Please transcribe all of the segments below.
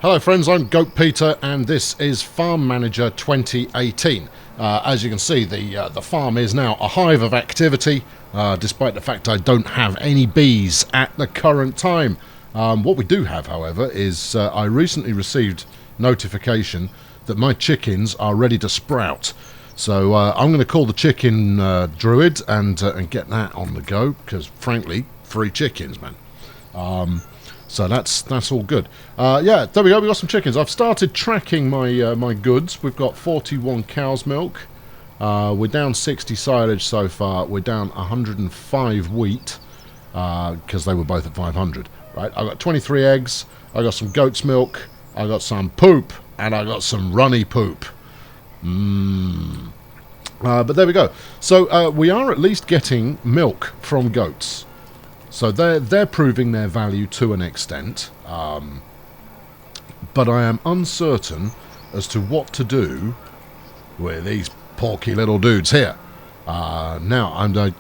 Hello friends, I'm Goat Peter and this is Farm Manager 2018. As you can see, the farm is now a hive of activity, despite the fact I don't have any bees at the current time. What we do have, however, is I recently received notification that my chickens are ready to sprout. So I'm going to call the chicken druid and get that on the go, because frankly, free chickens, man. So that's all good. Yeah, there we go. We got some chickens. I've started tracking my my goods. We've got 41 cow's milk. We're down 60 silage so far. We're down 105 wheat because they were both at 500. Right. I got 23 eggs. I got some goat's milk. I got some poop, and I got some runny poop. But there we go. So we are at least getting milk from goats. So they're proving their value to an extent, but I am uncertain as to what to do with these porky little dudes here. Now I'm, I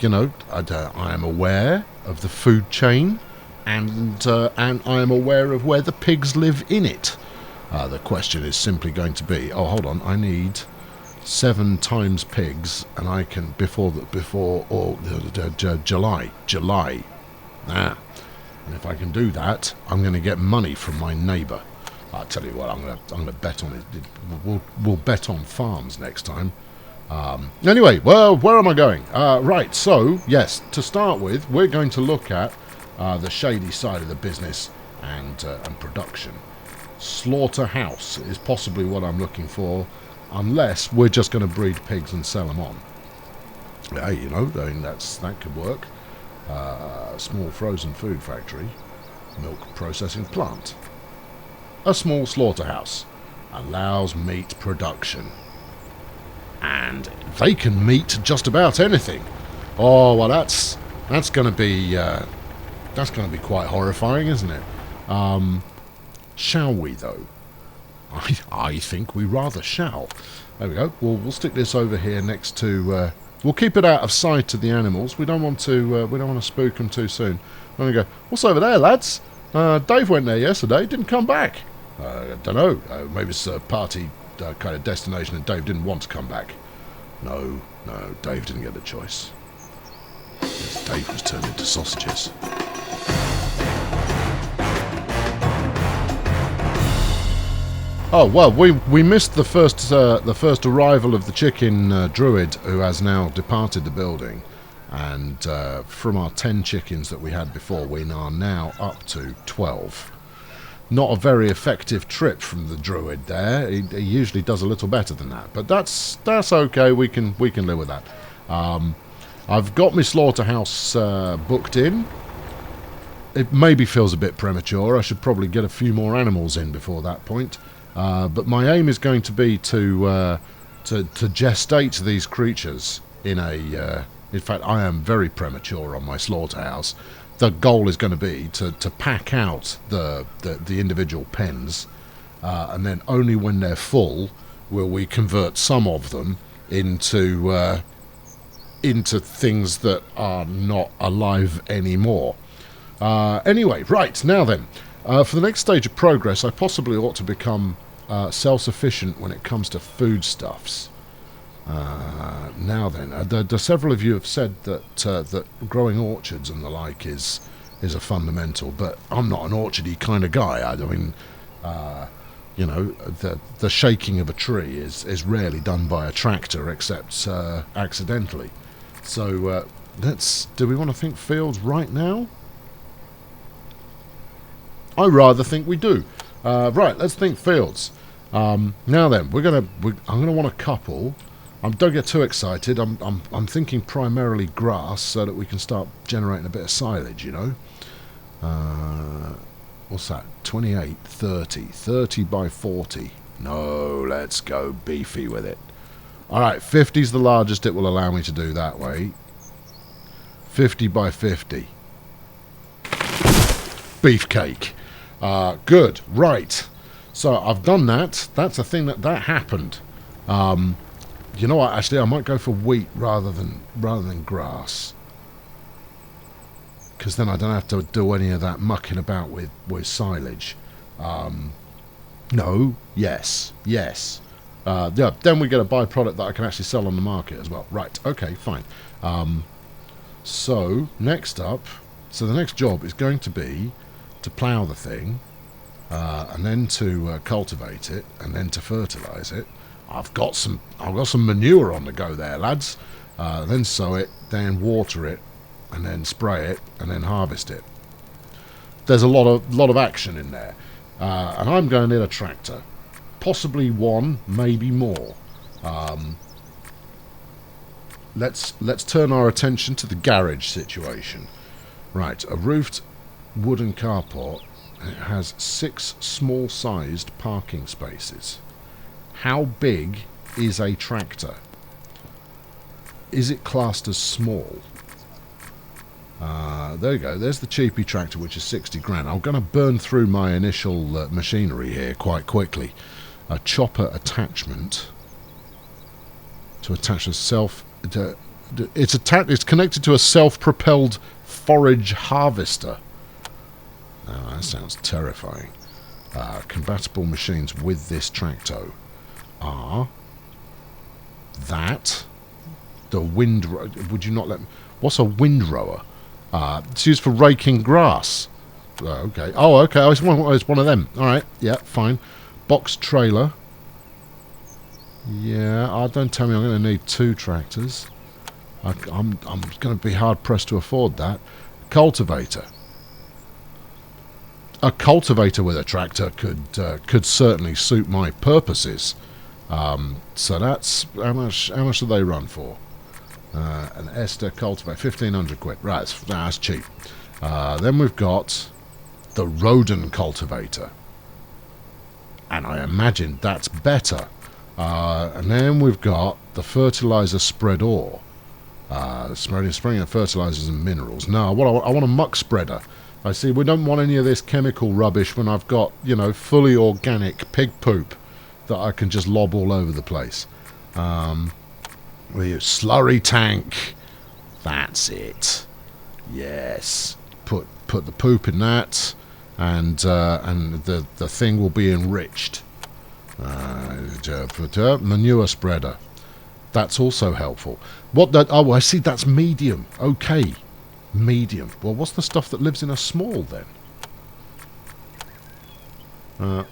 am aware of the food chain, and I am aware of where the pigs live in it. The question is simply going to be, oh hold on, I need 7 times pigs, and I can July. And if I can do that, I'm going to get money from my neighbour. I'll tell you what, I'm going to bet on it. We'll bet on farms next time. Anyway, well, where am I going? Right, so yes, to start with, we're going to look at the shady side of the business and production. Slaughterhouse is possibly what I'm looking for, unless we're just going to breed pigs and sell them on. Hey, you know, I mean, that could work. Small frozen food factory, milk processing plant. A small slaughterhouse allows meat production, and they can meat just about anything. Oh well, that's going to be quite horrifying, isn't it? Shall we though? I think we rather shall. There we go. We'll stick this over here next to. We'll keep it out of sight of the animals. We don't want to spook them too soon. I'm going to go, what's over there, lads? Dave went there yesterday, didn't come back. I don't know. Maybe it's a party kind of destination and Dave didn't want to come back. No, Dave didn't get the choice. Yes, Dave was turned into sausages. Oh well, we missed the first arrival of the chicken druid, who has now departed the building, and from our 10 chickens that we had before, we are now up to 12. Not a very effective trip from the druid there. He usually does a little better than that, but that's okay. We can live with that. I've got my slaughterhouse booked in. It maybe feels a bit premature. I should probably get a few more animals in before that point. But my aim is going to be to gestate these creatures in a. In fact, I am very premature on my slaughterhouse. The goal is going to be to pack out the individual pens, and then only when they're full will we convert some of them into things that are not alive anymore. Anyway, right now then. For the next stage of progress, I possibly ought to become self-sufficient when it comes to foodstuffs. Now then, several of you have said that growing orchards and the like is a fundamental, but I'm not an orchardy kind of guy. I mean, the shaking of a tree is rarely done by a tractor except accidentally. So do we want to think fields right now? I rather think we do. Right, let's think fields. Now then, I'm gonna want a couple. Don't get too excited. I'm thinking primarily grass so that we can start generating a bit of silage. You know. What's that? 28, 30 by 40. No, let's go beefy with it. All right, 50's the largest it will allow me to do that way. 50 by 50. Beefcake. Good. Right. So I've done that. That's a thing that happened. You know what? Actually, I might go for wheat rather than grass, because then I don't have to do any of that mucking about with silage. No. Yes. Yes. Yeah, then we get a byproduct that I can actually sell on the market as well. Right. Okay, fine. So, next up... So the next job is going to be to plough the thing, and then to cultivate it, and then to fertilise it. I've got some manure on the go there, lads. Then sow it, then water it, and then spray it, and then harvest it. There's a lot of action in there, and I'm going to need a tractor, possibly one, maybe more. Let's turn our attention to the garage situation. Right, a roofed wooden carport. It has 6 small-sized parking spaces. How big is a tractor? Is it classed as small? There you go. There's the cheapy tractor, which is 60 grand. I'm going to burn through my initial machinery here quite quickly. A chopper attachment to attach a self... It's connected to a self-propelled forage harvester. Oh, that sounds terrifying. Compatible machines with this tractor are that the would you not let me, what's a windrower? It's used for raking grass. Okay. Oh, okay. It's one of them. All right. Yeah, fine. Box trailer. Yeah. Don't tell me I'm going to need 2 tractors. I'm going to be hard pressed to afford that. Cultivator. A cultivator with a tractor could certainly suit my purposes. So that's how much do they run for? An Esther cultivator, 1,500 quid. Right, that's cheap. Then we've got the Roden cultivator, and I imagine that's better. And then we've got the fertilizer spread ore. Spreading of fertilizers and minerals. No, I want a muck spreader. I see, we don't want any of this chemical rubbish when I've got, fully organic pig poop that I can just lob all over the place. We use slurry tank. That's it. Yes. Put the poop in that, and the thing will be enriched. Manure spreader. That's also helpful. Oh, I see. That's medium. Okay. Medium. Well, what's the stuff that lives in a small, then?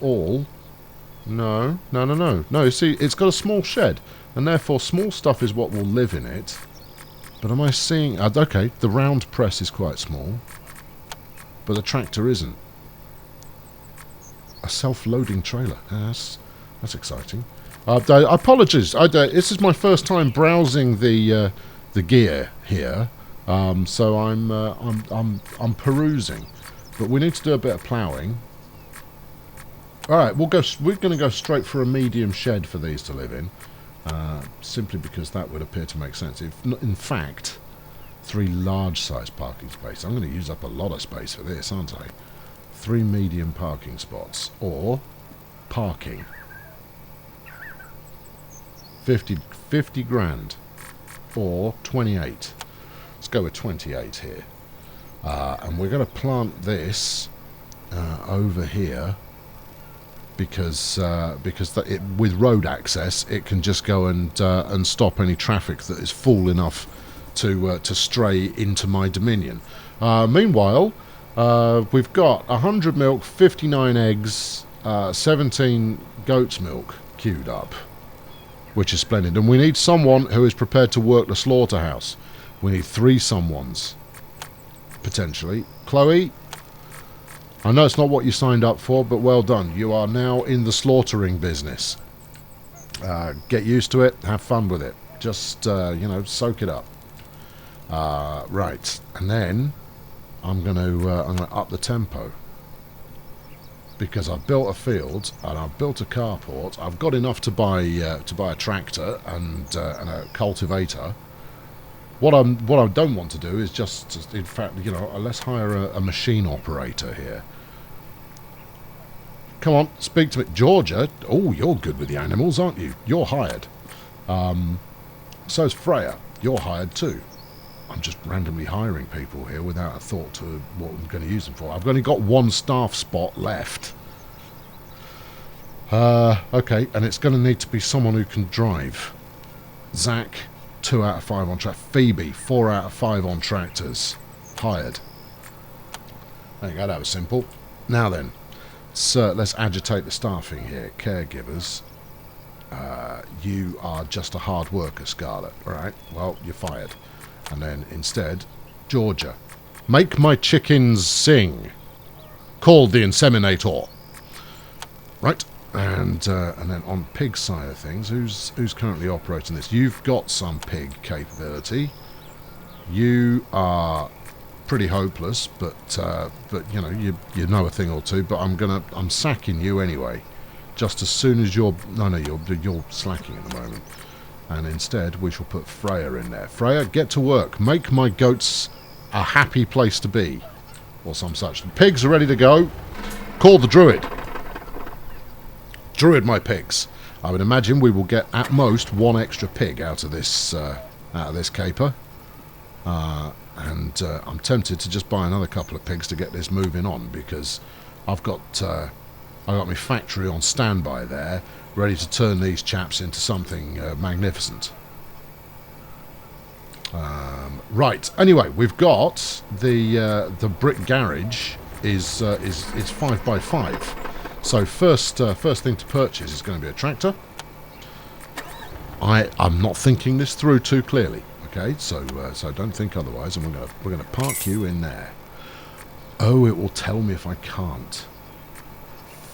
All? No. No, see, it's got a small shed, and therefore small stuff is what will live in it. But am I seeing... okay, the round press is quite small, but the tractor isn't. A self-loading trailer. That's exciting. Apologies. This is my first time browsing the gear here. So I'm perusing, but we need to do a bit of ploughing. All right, we're going to go straight for a medium shed for these to live in, simply because that would appear to make sense. In fact, 3 large-sized parking spaces. I'm going to use up a lot of space for this, aren't I? 3 medium parking spots, or parking. 50 grand, or 28. Let's go with 28 here. And we're going to plant this over here because with road access, it can just go and stop any traffic that is full enough to stray into my dominion. Meanwhile, we've got 100 milk, 59 eggs, 17 goat's milk queued up, which is splendid. And we need someone who is prepared to work the slaughterhouse. We need 3 someones, potentially. Chloe, I know it's not what you signed up for, but well done. You are now in the slaughtering business. Get used to it. Have fun with it. Just, soak it up. Right. And then I'm going to up the tempo. Because I've built a field and I've built a carport. I've got enough to buy a tractor and a cultivator. What I don't want to do is just, in fact, let's hire a machine operator here. Come on, speak to me. Georgia, oh, you're good with the animals, aren't you? You're hired. So's Freya. You're hired too. I'm just randomly hiring people here without a thought to what I'm going to use them for. I've only got 1 staff spot left. Okay, and it's going to need to be someone who can drive. Zach, 2 out of 5 on track. Phoebe, 4 out of 5 on tractors. Hired. There you go, that was simple. Now then, so let's agitate the staffing here. Caregivers. You are just a hard worker, Scarlett. Alright, well, you're fired. And then instead, Georgia. Make my chickens sing. Called the inseminator. Right, and then on pig side of things, who's currently operating this? You've got some pig capability. You are pretty hopeless, but you know you know a thing or two. But I'm sacking you anyway. Just as soon as you're you're slacking at the moment, and instead we shall put Freya in there. Freya, get to work. Make my goats a happy place to be, or some such. The pigs are ready to go. Call the druid. Druid my pigs. I would imagine we will get at most 1 extra pig out of this caper. And I'm tempted to just buy another couple of pigs to get this moving on, because I've got my factory on standby there, ready to turn these chaps into something magnificent. Right. Anyway, we've got the brick garage is 5x5. So first thing to purchase is going to be a tractor. I'm not thinking this through too clearly. Okay, so don't think otherwise, and we're gonna park you in there. Oh, it will tell me if I can't.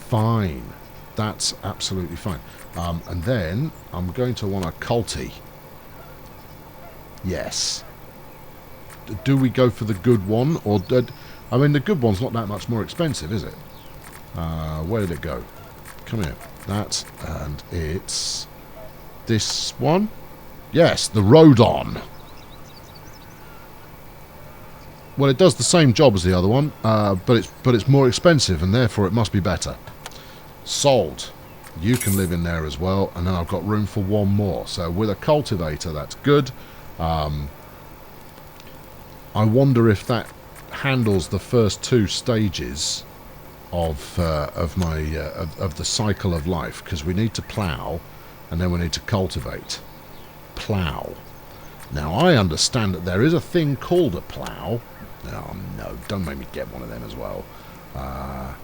Fine, that's absolutely fine. And then I'm going to want a culty. Yes. Do we go for the good one, or I mean the good one's not that much more expensive, is it? Where did it go? Come here. That, and it's this one. Yes, the Rodon. Well, it does the same job as the other one, but it's more expensive, and therefore it must be better. Sold. You can live in there as well, and then I've got room for 1 more. So with a cultivator, that's good. I wonder if that handles the first 2 stages of the cycle of life, because we need to plough, and then we need to cultivate. Plough. Now, I understand that there is a thing called a plough. Oh, no, don't make me get one of them as well. I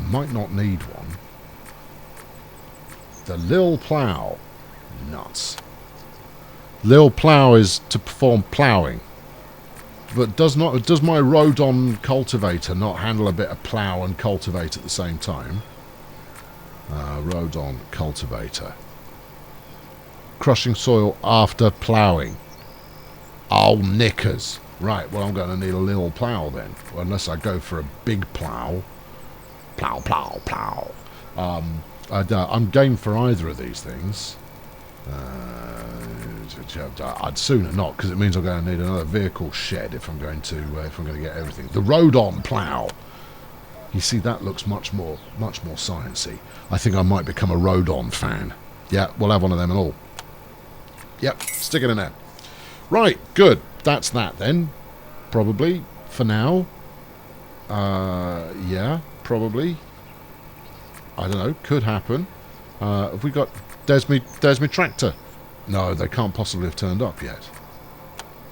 might not need one. The Lil Plough. Nuts. Lil Plough is to perform ploughing. But does my Rodon cultivator not handle a bit of plough and cultivate at the same time? Rodon cultivator. Crushing soil after ploughing. Oh, knickers. Right, well, I'm going to need a little plough then. Well, unless I go for a big plough. Plough. I'm game for either of these things. I'd sooner not, because it means I'm going to need another vehicle shed if I'm going to get everything. The Rodon plough. You see, that looks much more sciencey. I think I might become a Rodon fan. Yeah, we'll have one of them and all. Yep, stick it in there. Right, good. That's that then. Probably for now. Yeah, probably. I don't know. Could happen. Have we got Desme Tractor? No, they can't possibly have turned up yet.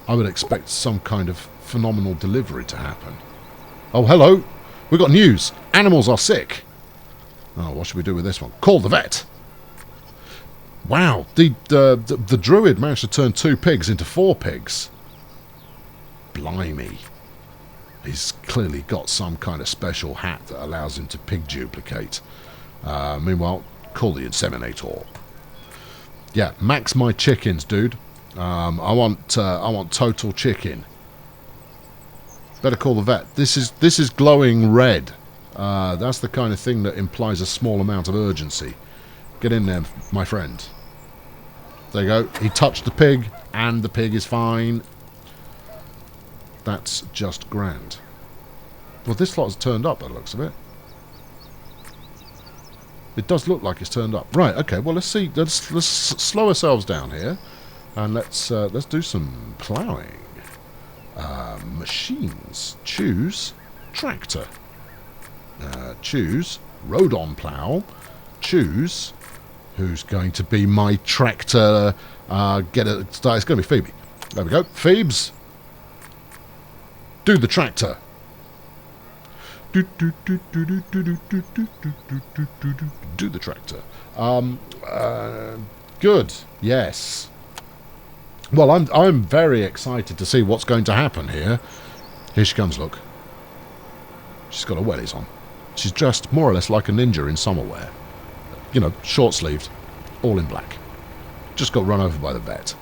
I would expect some kind of phenomenal delivery to happen. Oh, hello. We got news. Animals are sick. Oh, what should we do with this one? Call the vet. Wow, the druid managed to turn 2 pigs into 4 pigs. Blimey. He's clearly got some kind of special hat that allows him to pig duplicate. Meanwhile, call the inseminator. Yeah, max my chickens, dude. I want total chicken. Better call the vet. This is glowing red. That's the kind of thing that implies a small amount of urgency. Get in there, my friend. There you go. He touched the pig, and the pig is fine. That's just grand. Well, this lot has turned up by the looks of it. It does look like it's turned up. Right, okay, well, let's see. Let's slow ourselves down here. And let's do some ploughing. Machines. Choose tractor. Choose Rodon plough. choose who's going to be my tractor. It's going to be Phoebe. There we go. Phoebes, do the tractor. Do the tractor. Good. Yes. Well, I'm very excited to see what's going to happen here. Here she comes. Look. She's got her wellies on. She's dressed more or less like a ninja in summer wear. You know, short-sleeved, all in black. Just got run over by the vet.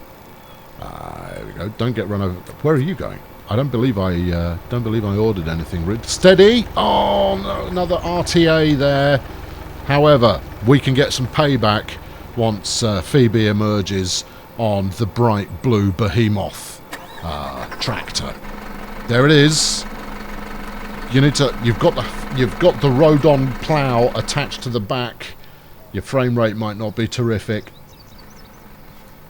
There we go. Don't get run over. Where are you going? I don't believe I ordered anything. Steady! Oh no, another RTA there. However, we can get some payback once Phoebe emerges on the bright blue behemoth tractor. There it is. You've got the Rodon plough attached to the back. Your frame rate might not be terrific,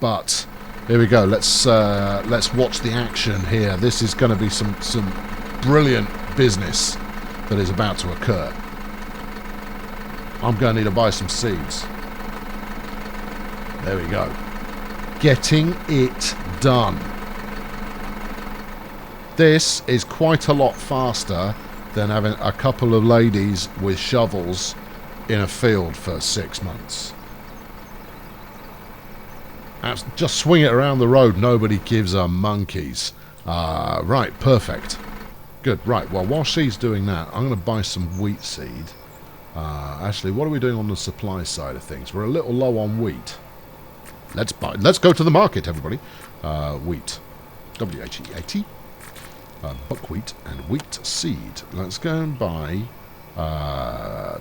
but here we go. Let's watch the action here. This is going to be some brilliant business that is about to occur. I'm going to need to buy some seeds. There we go. Getting it done. This is quite a lot faster than having a couple of ladies with shovels in a field for 6 months. Just swing it around the road. Nobody gives a monkeys. Right, perfect. Good. Right, well, while she's doing that, I'm going to buy some wheat seed. Actually, what are we doing on the supply side of things? We're a little low on wheat. Let's go to the market, everybody. Wheat. W-H-E-A-T. Buckwheat and wheat seed. Let's go and buy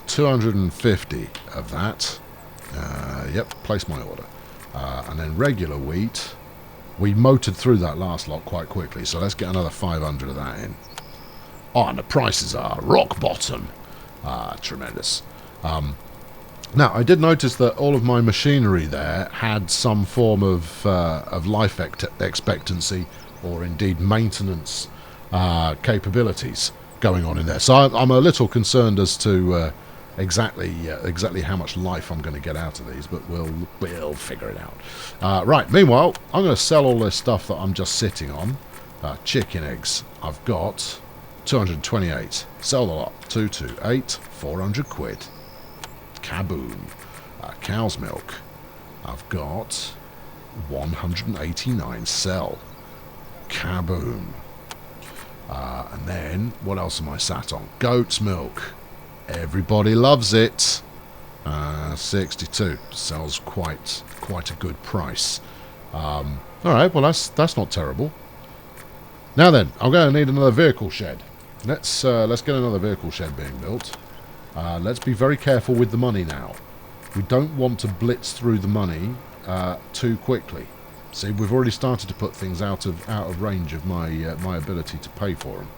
250 of that. Yep, place my order. And then regular wheat. We motored through that last lot quite quickly, so let's get another 500 of that in. Oh, and the prices are rock bottom. Tremendous. Now, I did notice that all of my machinery there had some form of life expectancy, or indeed maintenance capabilities going on in there. So I'm a little concerned as to exactly how much life I'm going to get out of these, but we'll figure it out. Right, meanwhile, I'm going to sell all this stuff that I'm just sitting on. Chicken eggs. I've got 228. Sell the lot. 228. 400 quid. Kaboom. Cow's milk. I've got 189. Sell. Kaboom. And then, what else am I sat on? Goat's milk. Everybody loves it. 62. Sells quite a good price. Alright, well that's not terrible. Now then, I'm going to need another vehicle shed. Let's get another vehicle shed being built. Let's be very careful with the money now. We don't want to blitz through the money too quickly. See, we've already started to put things out of range of my ability to pay for them.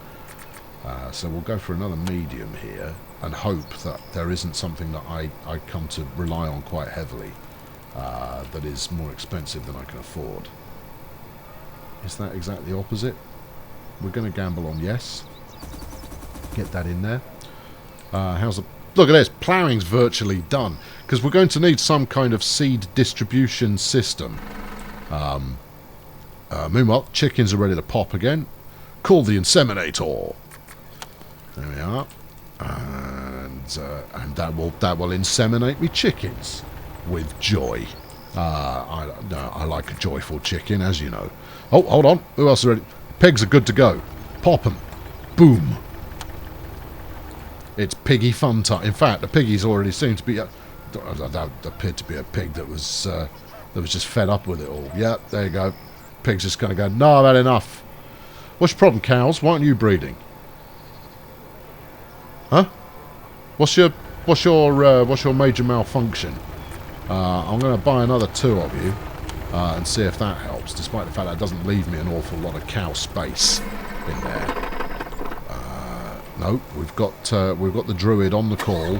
So we'll go for another medium here and hope that there isn't something that I come to rely on quite heavily that is more expensive than I can afford. Is that exactly the opposite? We're going to gamble on yes. Get that in there. Look at this, ploughing's virtually done, because we're going to need some kind of seed distribution system. Meanwhile, chickens are ready to pop again. Call the inseminator. There we are. And that will inseminate me chickens with joy. I like a joyful chicken, as you know. Oh, hold on. Who else is ready? Pigs are good to go. Pop 'em. Boom. It's piggy fun time. In fact, the piggies already seem to be... that appeared to be a pig that was just fed up with it all. Yeah, there you go. Pig's just going to go, no, I've had enough. What's your problem, cows? Why aren't you breeding? Huh? What's your major malfunction? I'm going to buy another 2 of you and see if that helps, despite the fact that doesn't leave me an awful lot of cow space in there. No, we've got the druid on the call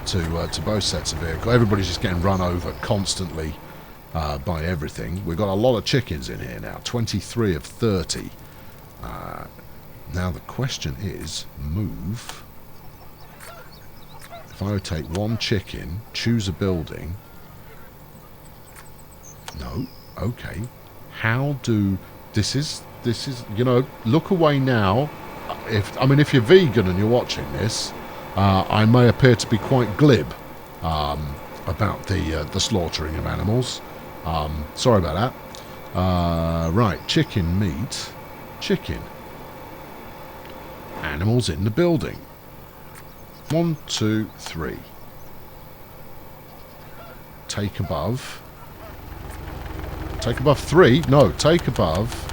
to both sets of vehicles. Everybody's just getting run over constantly by everything. We've got a lot of chickens in here now, 23 of 30. Now the question is, move. If I would take one chicken, choose a building. No. Okay. How do... This is, you know, look away now. If you're vegan and you're watching this, I may appear to be quite glib about the slaughtering of animals. Sorry about that. Right, chicken meat. Chicken. Animals in the building. 1, 2, 3. Take above. Take above 3? No, take above.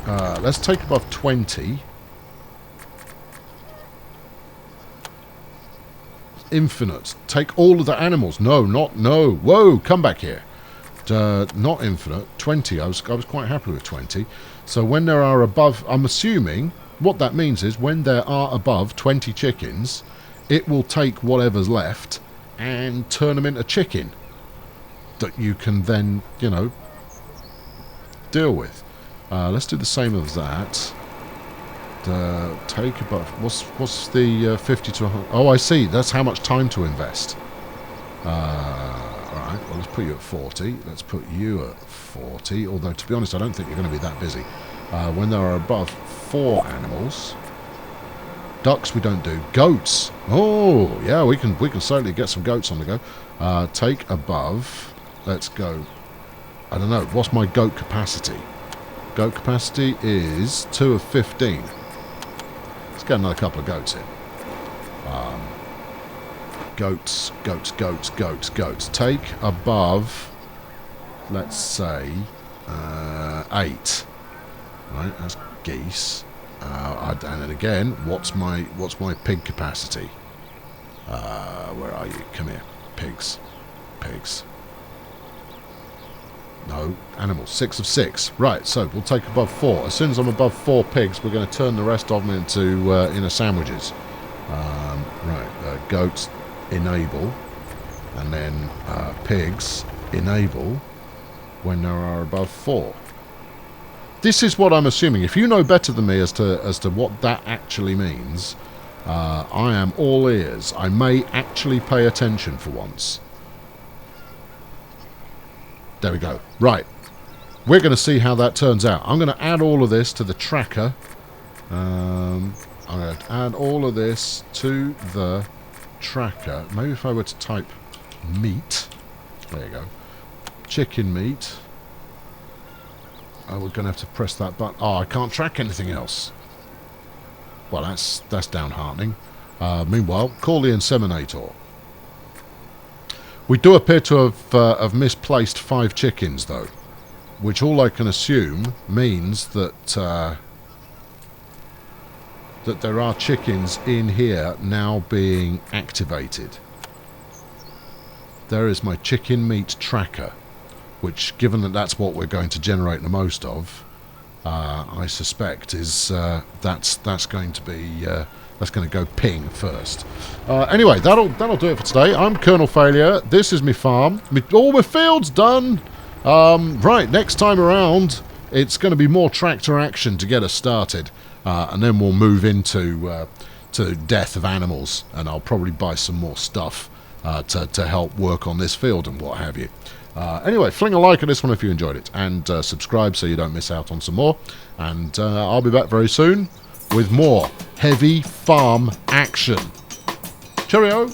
Let's take above 20. Infinite. Take all of the animals. No, not... No. Whoa, come back here. Not infinite. 20. I was quite happy with 20. So when there are above... I'm assuming... What that means is when there are above 20 chickens, it will take whatever's left and turn them into chicken that you can then, you know, deal with. Let's do the same as that. Take above... What's the 50 to 100? Oh, I see. That's how much time to invest. Alright, well, let's put you at 40. Let's put you at 40. Although, to be honest, I don't think you're going to be that busy. When there are above 4 animals. Ducks we don't do. Goats. Oh, yeah, we can certainly get some goats on the go. Take above. Let's go. I don't know. What's my goat capacity? Goat capacity is 2 of 15. Let's get another couple of goats in. Goats. Take above, let's say, 8. Right, that's geese. And then again, what's my pig capacity? Where are you? Come here, pigs. No, animals. 6 of 6. Right, so we'll take above 4. As soon as I'm above 4 pigs, we're going to turn the rest of them into sandwiches. Right, goats enable, and then pigs enable when there are above 4. This is what I'm assuming. If you know better than me as to what that actually means, I am all ears. I may actually pay attention for once. There we go. Right. We're going to see how that turns out. I'm going to add all of this to the tracker. I'm going to add all of this to the tracker. Maybe if I were to type meat. There you go. Chicken meat. Oh, we're going to have to press that button. Oh, I can't track anything else. Well, that's downheartening. Meanwhile, call the inseminator. We do appear to have misplaced 5 chickens, though, which all I can assume means that that there are chickens in here now being activated. There is my chicken meat tracker, which, given that that's what we're going to generate the most of, I suspect is that's going to be that's going to go ping first. Anyway, that'll do it for today. I'm Colonel Failure. This is my farm. All my fields done. Right, next time around, it's going to be more tractor action to get us started, and then we'll move into to death of animals, and I'll probably buy some more stuff to help work on this field and what have you. Anyway, fling a like at this one if you enjoyed it, and subscribe so you don't miss out on some more. And I'll be back very soon with more heavy farm action. Cheerio!